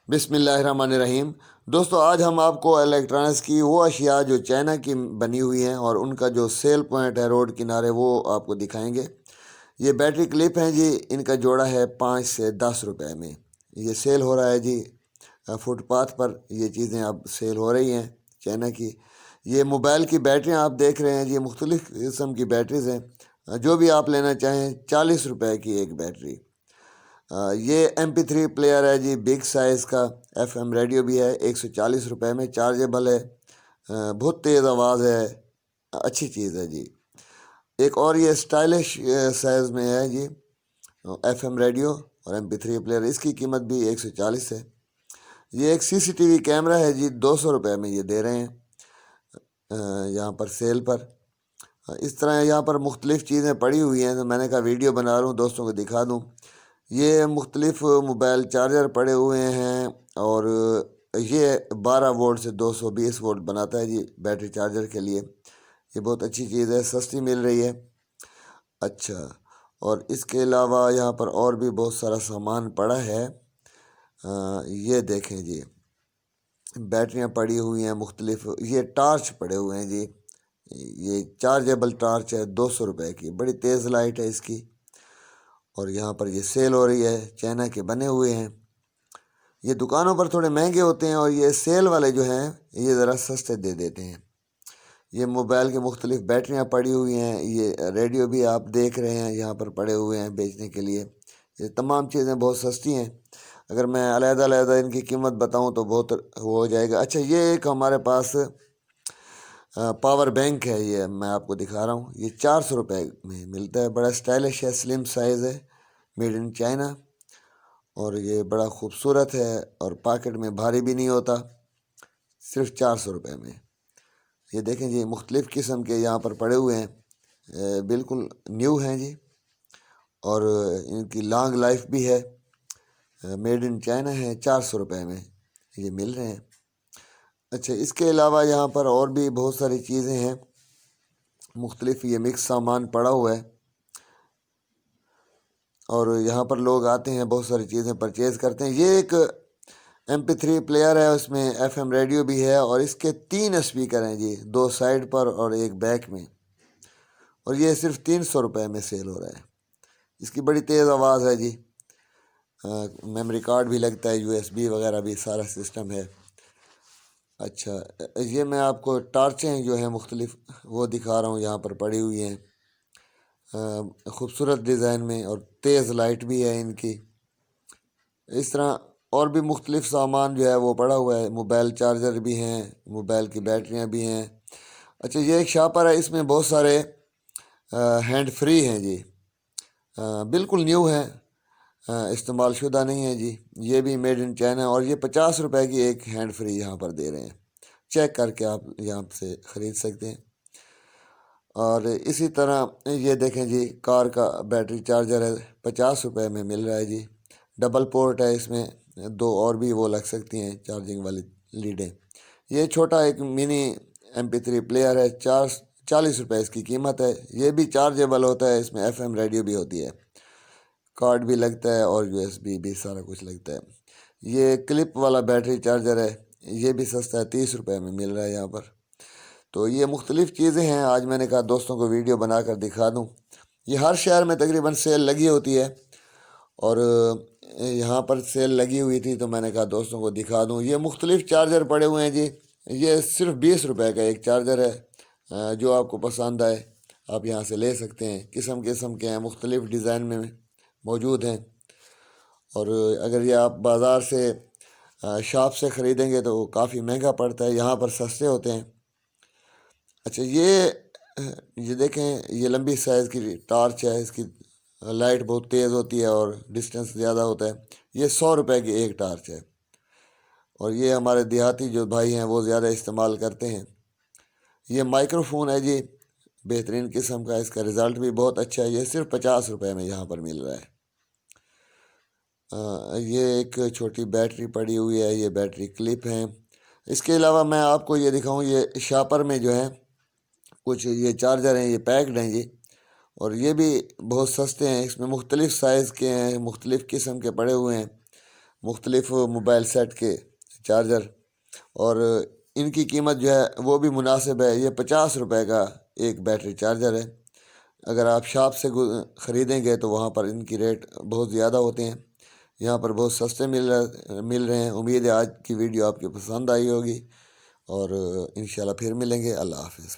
بسم اللہ الرحمن الرحیم۔ دوستو، آج ہم آپ کو الیکٹرانکس کی وہ اشیاء جو چائنا کی بنی ہوئی ہیں اور ان کا جو سیل پوائنٹ ہے روڈ کنارے وہ آپ کو دکھائیں گے۔ یہ بیٹری کلپ ہیں جی، ان کا جوڑا ہے 5 سے 10 روپے میں۔ یہ سیل ہو رہا ہے جی، فٹ پاتھ پر یہ چیزیں اب سیل ہو رہی ہیں چائنا کی۔ یہ موبائل کی بیٹریاں آپ دیکھ رہے ہیں جی، مختلف قسم کی بیٹریز ہیں، جو بھی آپ لینا چاہیں 40 روپے کی ایک بیٹری۔ یہ MP3 پلیئر ہے جی، بگ سائز کا FM ریڈیو بھی ہے، 140 روپے میں چارجیبل ہے، بہت تیز آواز ہے، اچھی چیز ہے جی۔ ایک اور یہ اسٹائلش سائز میں ہے جی، FM ریڈیو اور MP3 پلیئر، اس کی قیمت بھی 140 ہے۔ یہ ایک CCTV کیمرہ ہے جی، 200 روپے میں یہ دے رہے ہیں یہاں پر سیل پر۔ اس طرح یہاں پر مختلف چیزیں پڑی ہوئی ہیں، تو میں نے کہا ویڈیو بنا رہا ہوں دوستوں کو دکھا دوں۔ یہ مختلف موبائل چارجر پڑے ہوئے ہیں، اور یہ 12 وولٹ سے 220 وولٹ بناتا ہے جی بیٹری چارجر کے لیے۔ یہ بہت اچھی چیز ہے، سستی مل رہی ہے۔ اچھا، اور اس کے علاوہ یہاں پر اور بھی بہت سارا سامان پڑا ہے۔ یہ دیکھیں جی، بیٹریاں پڑی ہوئی ہیں مختلف، یہ ٹارچ پڑے ہوئے ہیں جی، یہ چارجیبل ٹارچ ہے 200 روپے کی، بڑی تیز لائٹ ہے اس کی، اور یہاں پر یہ سیل ہو رہی ہے، چائنا کے بنے ہوئے ہیں۔ یہ دکانوں پر تھوڑے مہنگے ہوتے ہیں، اور یہ سیل والے جو ہیں یہ ذرا سستے دے دیتے ہیں۔ یہ موبائل کی مختلف بیٹریاں پڑی ہوئی ہیں، یہ ریڈیو بھی آپ دیکھ رہے ہیں یہاں پر پڑے ہوئے ہیں بیچنے کے لیے۔ یہ تمام چیزیں بہت سستی ہیں، اگر میں علیحدہ علیحدہ ان کی قیمت بتاؤں تو بہت ہو جائے گا۔ اچھا، یہ ایک ہمارے پاس پاور بینک ہے، یہ میں آپ کو دکھا رہا ہوں، یہ 400 روپے میں ملتا ہے، بڑا اسٹائلش ہے، سلم سائز ہے، میڈ ان چائنا، اور یہ بڑا خوبصورت ہے، اور پاکٹ میں بھاری بھی نہیں ہوتا، صرف 400 روپے میں۔ یہ دیکھیں جی، مختلف قسم کے یہاں پر پڑے ہوئے ہیں، بالکل نیو ہیں جی، اور ان کی لانگ لائف بھی ہے، میڈ ان چائنا ہے، 400 روپے میں یہ مل رہے ہیں۔ اچھا، اس کے علاوہ یہاں پر اور بھی بہت ساری چیزیں ہیں مختلف، یہ مکس سامان پڑا ہوا ہے، اور یہاں پر لوگ آتے ہیں بہت ساری چیزیں پرچیز کرتے ہیں۔ یہ ایک MP3 پلیئر ہے، اس میں FM ریڈیو بھی ہے، اور اس کے 3 اسپیکر ہیں جی، 2 سائڈ پر اور ایک بیک میں، اور یہ صرف 300 روپے میں سیل ہو رہا ہے۔ اس کی بڑی تیز آواز ہے جی، میموری کارڈ بھی لگتا ہے، USB وغیرہ بھی سارا سسٹم ہے۔ اچھا، یہ میں آپ کو ٹارچیں جو ہیں مختلف وہ دکھا رہا ہوں، یہاں پر پڑی ہوئی ہیں خوبصورت ڈیزائن میں، اور تیز لائٹ بھی ہے ان کی۔ اس طرح اور بھی مختلف سامان جو ہے وہ پڑا ہوا ہے، موبائل چارجر بھی ہیں، موبائل کی بیٹریاں بھی ہیں۔ اچھا، یہ ایک شاپر ہے، اس میں بہت سارے ہینڈ فری ہیں جی، بالکل نیو ہیں، استعمال شدہ نہیں ہے جی، یہ بھی میڈ ان چائنا، اور یہ 50 روپے کی ایک ہینڈ فری یہاں پر دے رہے ہیں، چیک کر کے آپ یہاں سے خرید سکتے ہیں۔ اور اسی طرح یہ دیکھیں جی، کار کا بیٹری چارجر ہے، 50 روپے میں مل رہا ہے جی، ڈبل پورٹ ہے، اس میں 2 اور بھی وہ لگ سکتی ہیں چارجنگ والی لیڈیں۔ یہ چھوٹا ایک منی MP3 پلیئر ہے، 40 روپے اس کی قیمت ہے، یہ بھی چارجیبل ہوتا ہے، اس میں FM ریڈیو بھی ہوتی ہے، کارڈ بھی لگتا ہے، اور USB بھی سارا کچھ لگتا ہے۔ یہ کلپ والا بیٹری چارجر ہے، یہ بھی سستا ہے، 30 روپے میں مل رہا ہے یہاں پر۔ تو یہ مختلف چیزیں ہیں، آج میں نے کہا دوستوں کو ویڈیو بنا کر دکھا دوں۔ یہ ہر شہر میں تقریباً سیل لگی ہوتی ہے، اور یہاں پر سیل لگی ہوئی تھی تو میں نے کہا دوستوں کو دکھا دوں۔ یہ مختلف چارجر پڑے ہوئے ہیں جی، یہ صرف 20 روپے کا ایک چارجر ہے، جو آپ کو پسند آئے آپ یہاں سے لے سکتے ہیں، قسم قسم کے ہیں، مختلف ڈیزائن میں موجود ہیں، اور اگر یہ آپ بازار سے شاپ سے خریدیں گے تو وہ کافی مہنگا پڑتا ہے، یہاں پر سستے ہوتے ہیں۔ اچھا، یہ دیکھیں، یہ لمبی سائز کی ٹارچ ہے، اس کی لائٹ بہت تیز ہوتی ہے اور ڈسٹینس زیادہ ہوتا ہے، یہ 100 روپے کی ایک ٹارچ ہے، اور یہ ہمارے دیہاتی جو بھائی ہیں وہ زیادہ استعمال کرتے ہیں۔ یہ مائکرو فون ہے جی، بہترین قسم کا، اس کا رزلٹ بھی بہت اچھا ہے، یہ صرف 50 روپے میں یہاں پر مل رہا ہے۔ یہ ایک چھوٹی بیٹری پڑی ہوئی ہے، یہ بیٹری کلپ ہیں۔ اس کے علاوہ میں آپ کو یہ دکھاؤں، یہ شاپر میں جو ہے کچھ یہ چارجر ہیں، یہ پیکڈ ہیں جی، اور یہ بھی بہت سستے ہیں، اس میں مختلف سائز کے ہیں، مختلف قسم کے پڑے ہوئے ہیں، مختلف موبائل سیٹ کے چارجر، اور ان کی قیمت جو ہے وہ بھی مناسب ہے۔ یہ 50 روپے کا ایک بیٹری چارجر ہے۔ اگر آپ شاپ سے خریدیں گے تو وہاں پر ان کی ریٹ بہت زیادہ ہوتے ہیں، یہاں پر بہت سستے مل رہے ہیں۔ امید ہے آج کی ویڈیو آپ کی پسند آئی ہوگی، اور انشاءاللہ پھر ملیں گے۔ اللہ حافظ۔